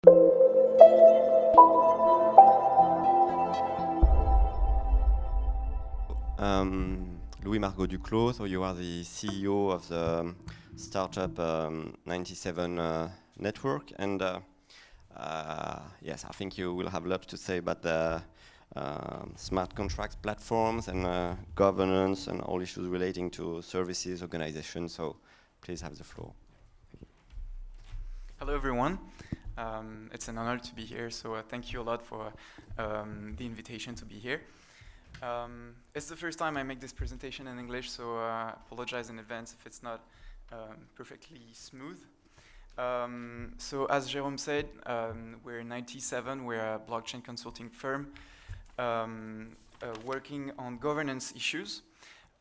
Louis Margot Duclos, so you are the CEO of the startup 97 network, and yes, I think you will have lots to say about the smart contracts platforms and governance and all issues relating to services, organizations, so please have the floor. Hello everyone. It's an honor to be here, so thank you a lot for the invitation to be here. It's the first time I make this presentation in English, so I apologize in advance if it's not perfectly smooth. So as Jérôme said, we're 97, we're a blockchain consulting firm working on governance issues,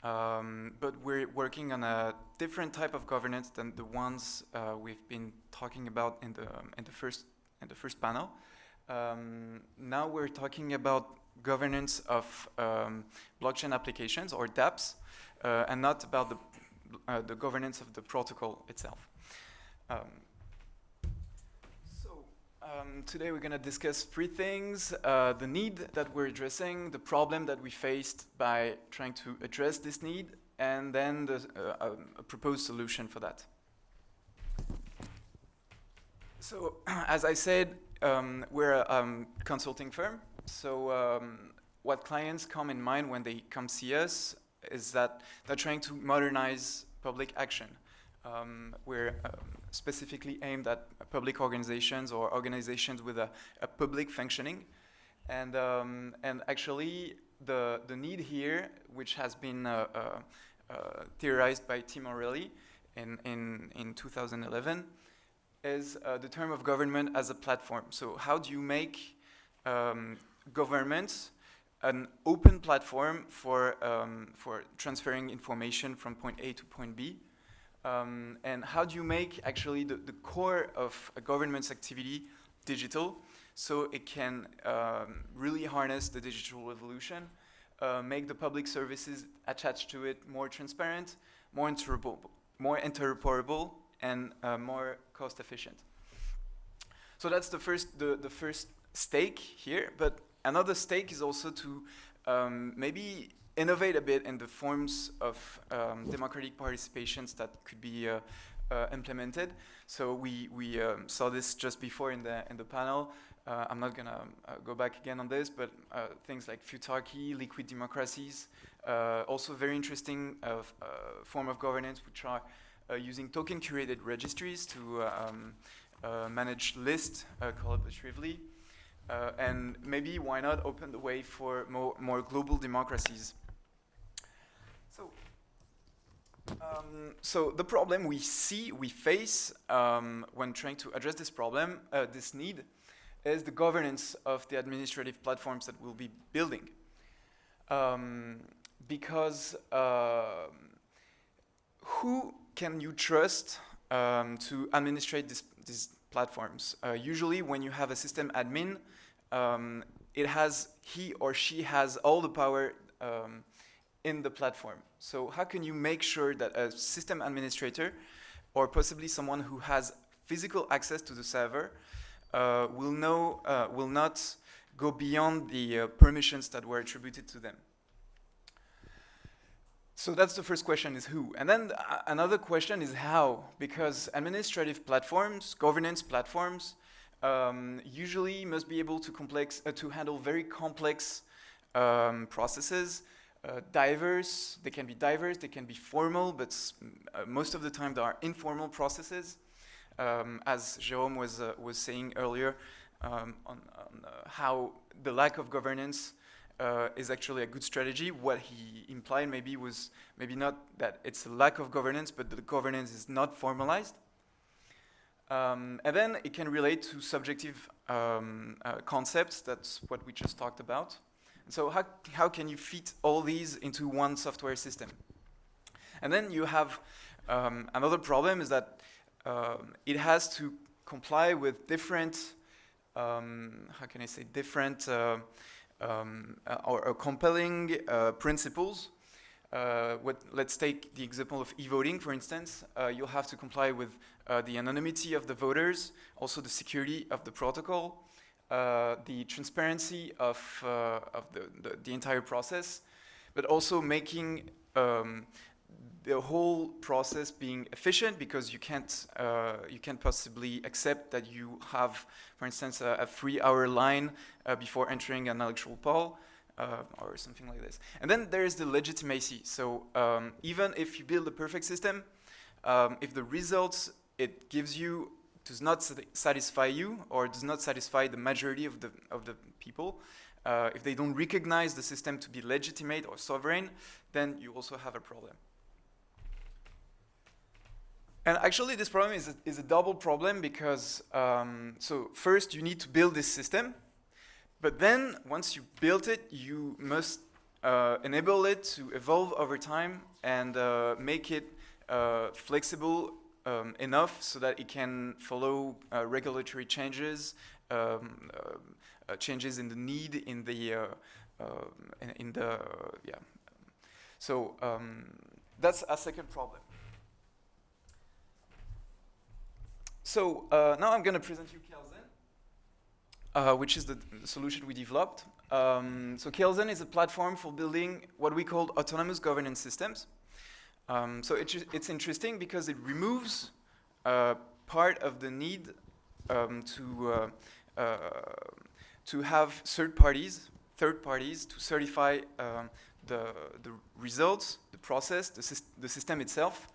but we're working on a different type of governance than the ones we've been talking about in the first panel. Now we're talking about governance of blockchain applications, or dApps, and not about the governance of the protocol itself. Today we're going to discuss three things: the need that we're addressing, the problem that we faced by trying to address this need, and then a proposed solution for that. So, as I said, we're a consulting firm. So what clients come in mind when they come see us is that they're trying to modernize public action. We're specifically aimed at public organizations or organizations with a public functioning. And actually, the need here, which has been theorized by Tim O'Reilly in 2011, is the term of government as a platform. So how do you make government an open platform for transferring information from point A to point B? And how do you make actually the core of a government's activity digital, so it can really harness the digital revolution, make the public services attached to it more transparent, more interoperable, and more cost efficient. So that's the first stake here, but another stake is also to maybe innovate a bit in the forms of democratic participations that could be implemented. So we saw this just before in the panel. I'm not going to go back again on this, but things like futarchy, liquid democracies, also very interesting form of governance, which are using token-curated registries to manage lists collaboratively. And maybe why not open the way for more global democracies? So the problem we face when trying to address this problem, this need, is the governance of the administrative platforms that we'll be building. Because who can you trust to administrate these platforms? Usually when you have a system admin, he or she has all the power in the platform. So how can you make sure that a system administrator, or possibly someone who has physical access to the server, will not go beyond the permissions that were attributed to them? So that's the first question, is who. And then another question is how, because administrative platforms, governance platforms, usually must be able to handle very complex processes, diverse. They can be diverse, they can be formal, but most of the time they are informal processes. As Jérôme was saying earlier, on how the lack of governance is actually a good strategy. What he implied maybe was not that it's a lack of governance, but the governance is not formalized. And then it can relate to subjective concepts. That's what we just talked about. So how can you fit all these into one software system? And then you have another problem, is that it has to comply with different, how can I say, different or compelling principles. let's take the example of e-voting, for instance. You'll have to comply with the anonymity of the voters, also the security of the protocol, the transparency of the entire process, but also making the whole process being efficient, because you can't possibly accept that you have, for instance, a 3-hour line before entering an electoral poll. Or something like this. And then there is the legitimacy. So even if you build a perfect system, if the results it gives you does not satisfy you, or does not satisfy the majority of the people, if they don't recognize the system to be legitimate or sovereign, then you also have a problem. And actually this problem is a double problem, because so first you need to build this system. But then, once you built it, you must enable it to evolve over time and make it flexible enough so that it can follow regulatory changes, changes in the need, in the yeah. So that's a second problem. So now I'm going to present you Kelsen. Which is the solution we developed. So Kelsen is a platform for building what we call autonomous governance systems. So it's interesting because it removes part of the need to have third parties to certify the results, the process, the system itself.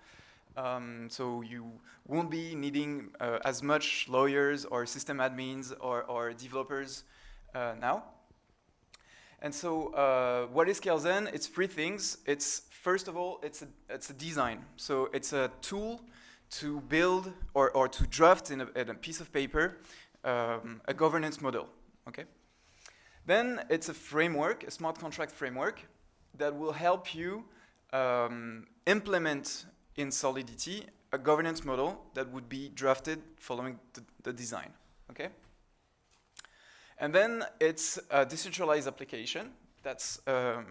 So you won't be needing as much lawyers or system admins or developers now. And so what is Kelsen? It's 3 things. It's, first of all, it's a design. So it's a tool to build or to draft in a piece of paper a governance model. Okay. Then it's a framework, a smart contract framework that will help you implement in Solidity a governance model that would be drafted following the design, okay? And then it's a decentralized application that's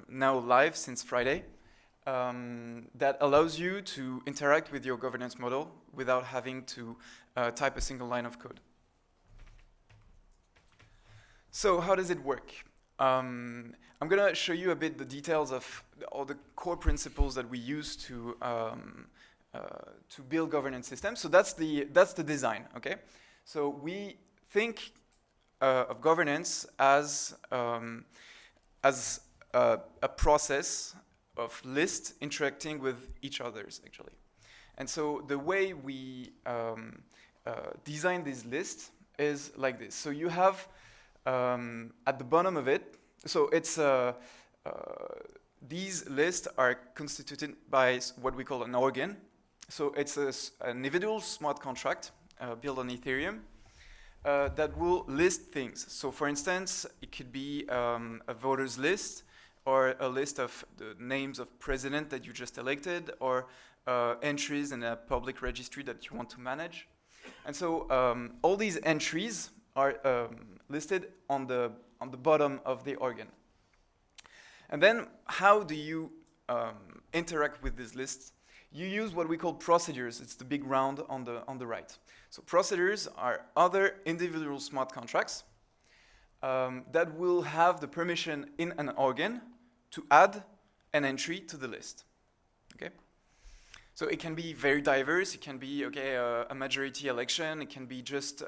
now live since Friday that allows you to interact with your governance model without having to type a single line of code. So how does it work? I'm going to show you a bit the details of all the core principles that we use to build governance systems. So that's the design. Okay. So we think of governance as a process of lists interacting with each others, actually. And so the way we design these lists is like this. So you have at the bottom of it, so it's these lists are constituted by what we call an organ. So it's an individual smart contract built on Ethereum that will list things. So for instance, it could be a voters list, or a list of the names of president that you just elected, or entries in a public registry that you want to manage. And so all these entries are listed on the bottom of the organ. And then how do you interact with these lists? You use what we call procedures. It's the big round on the right. So procedures are other individual smart contracts that will have the permission in an organ to add an entry to the list. Okay. So it can be very diverse. It can be a majority election. It can be just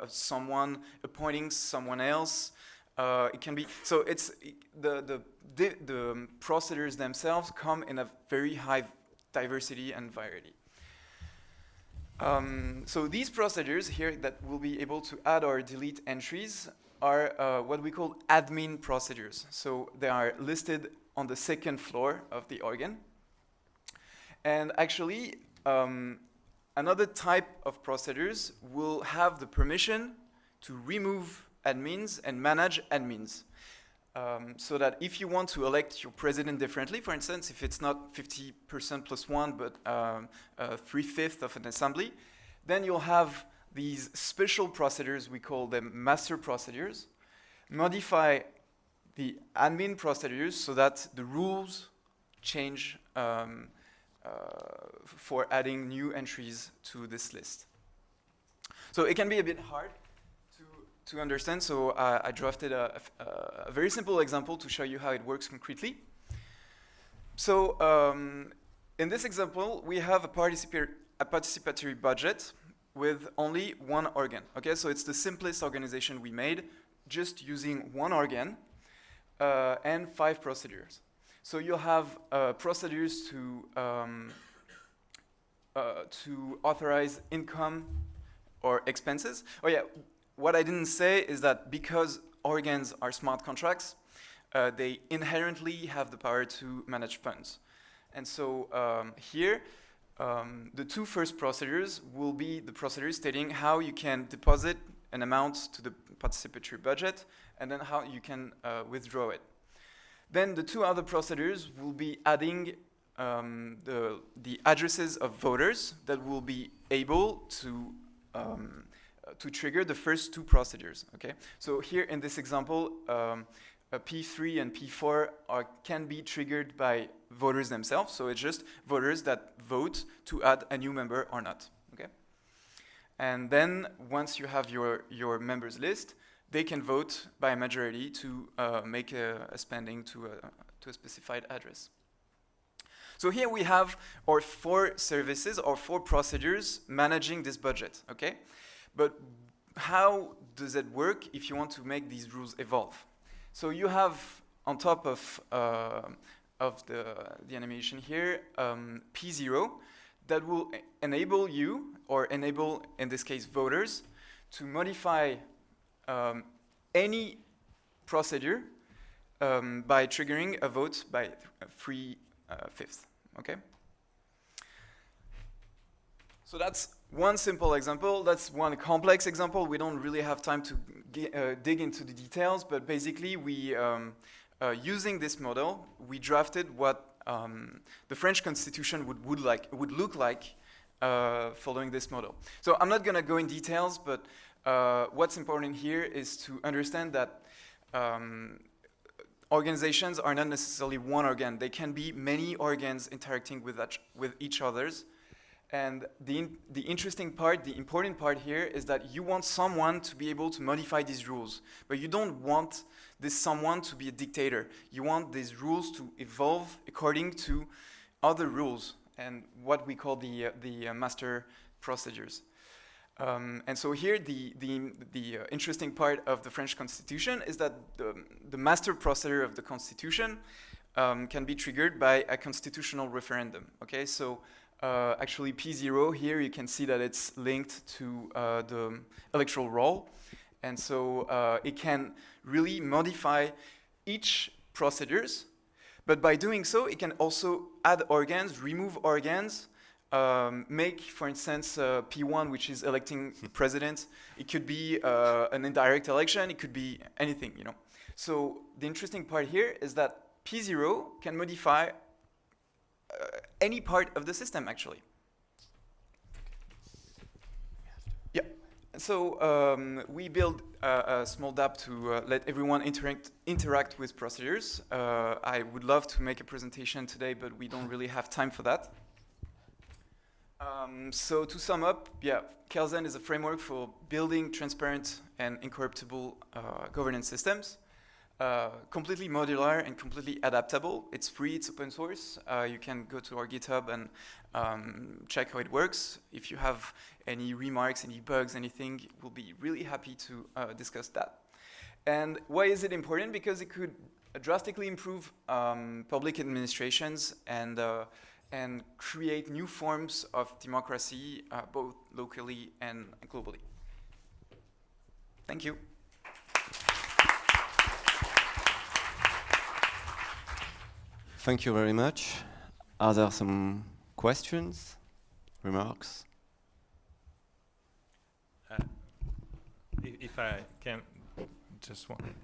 someone appointing someone else. It can be it's the procedures themselves come in a very high diversity and variety. So these procedures here that will be able to add or delete entries are what we call admin procedures. So they are listed on the second floor of the organ. And actually, another type of procedures will have the permission to remove admins and manage admins. So that if you want to elect your president differently, for instance, if it's not 50% plus 1, but 3/5 of an assembly, then you'll have these special procedures, we call them master procedures, modify the admin procedures so that the rules change for adding new entries to this list. So it can be a bit hard to understand, so I drafted a very simple example to show you how it works concretely. So in this example, we have a participatory budget with only one organ. Okay, so it's the simplest organization we made, just using one organ and 5 procedures. So you'll have procedures to authorize income or expenses. Oh yeah, what I didn't say is that because organs are smart contracts, they inherently have the power to manage funds. And so here, the 2 first procedures will be the procedures stating how you can deposit an amount to the participatory budget and then how you can withdraw it. Then the 2 other procedures will be adding the addresses of voters that will be able to trigger the first 2 procedures. Okay, so here in this example, P3 and P4 can be triggered by voters themselves. So it's just voters that vote to add a new member or not. Okay, and then once you have your members list, they can vote by a majority to make a spending to a specified address. So here we have our 4 services or 4 procedures managing this budget, okay? But how does it work if you want to make these rules evolve? So you have on top of the animation here, P0 that will enable you, or enable, in this case, voters, to modify any procedure by triggering a vote by 3/5, okay? So that's one simple example. That's one complex example. We don't really have time to dig into the details, but basically we, using this model, we drafted what the French Constitution would look like following this model. So I'm not gonna go in details, but what's important here is to understand that organizations are not necessarily one organ. They can be many organs interacting with each others. And the interesting part, the important part here is that you want someone to be able to modify these rules, but you don't want this someone to be a dictator. You want these rules to evolve according to other rules and what we call the master procedures. And so here, the interesting part of the French Constitution is that the master procedure of the Constitution can be triggered by a constitutional referendum. Okay, so actually P0 here, you can see that it's linked to the electoral roll. And so it can really modify each procedures, but by doing so, it can also add organs, remove organs, make, for instance, P1, which is electing president. It could be an indirect election. It could be anything, you know. So the interesting part here is that P0 can modify any part of the system, actually. Yeah. So we build a small dApp to let everyone interact with procedures. I would love to make a presentation today, but we don't really have time for that. So to sum up, yeah, Kelsen is a framework for building transparent and incorruptible governance systems. Completely modular and completely adaptable. It's free, it's open source. You can go to our GitHub and check how it works. If you have any remarks, any bugs, anything, we'll be really happy to discuss that. And why is it important? Because it could drastically improve public administrations and create new forms of democracy, both locally and globally. Thank you. Thank you very much. Are there some questions, remarks? If I can, just one.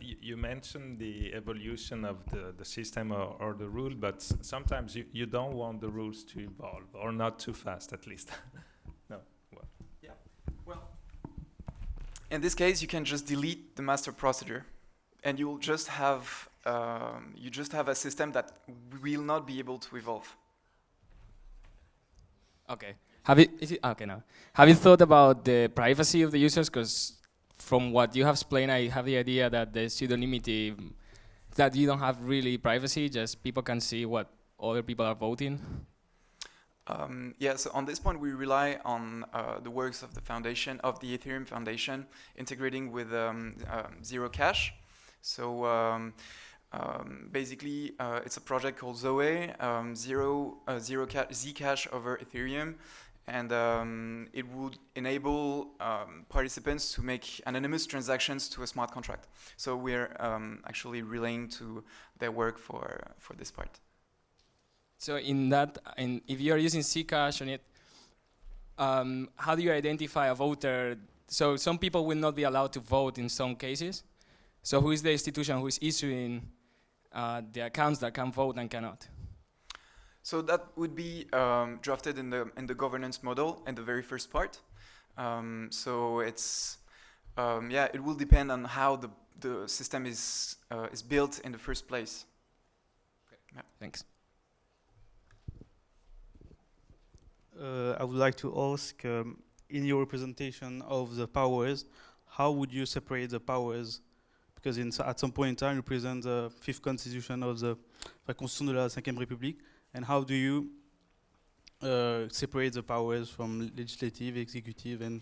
You mentioned the evolution of the system or the rule, but sometimes you don't want the rules to evolve, or not too fast, at least. No. Well. Yeah. Well, in this case, you can just delete the master procedure, and you'll just have you just have a system that will not be able to evolve. Okay. Okay, now. Have you thought about the privacy of the users? Because from what you have explained, I have the idea that the pseudonymity, that you don't have really privacy, just people can see what other people are voting. Yeah, so on this point, we rely on the works of the foundation, of the Ethereum Foundation, integrating with Zero Cash. So basically, it's a project called Zoe, Zcash over Ethereum, and it would enable participants to make anonymous transactions to a smart contract. So we're actually relaying to their work for this part. So if you're using Zcash on it, how do you identify a voter? So some people will not be allowed to vote in some cases. So who is the institution who is issuing the accounts that can vote and cannot? So that would be drafted in the governance model in the very first part. So it's it will depend on how the system is built in the first place. Okay. Yeah. Thanks. I would like to ask, in your representation of the powers, how would you separate the powers? Because at some point in time, you present the 5th constitution of the Constitution de la 5e République, and how do you separate the powers from legislative, executive, and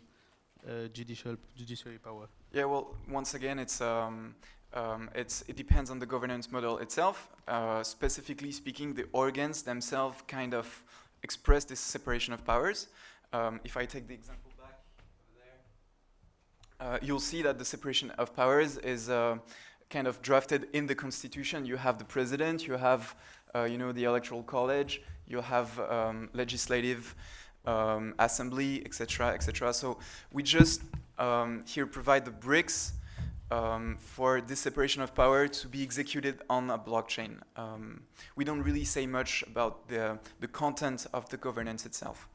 judiciary power? Yeah, well, once again, it depends on the governance model itself. Specifically speaking, the organs themselves kind of express this separation of powers. If I take the example back over there, you'll see that the separation of powers is kind of drafted in the Constitution. You have the president, you have the Electoral College, you have legislative assembly, etc., etc. So we just here provide the bricks for this separation of power to be executed on a blockchain. We don't really say much about the content of the governance itself.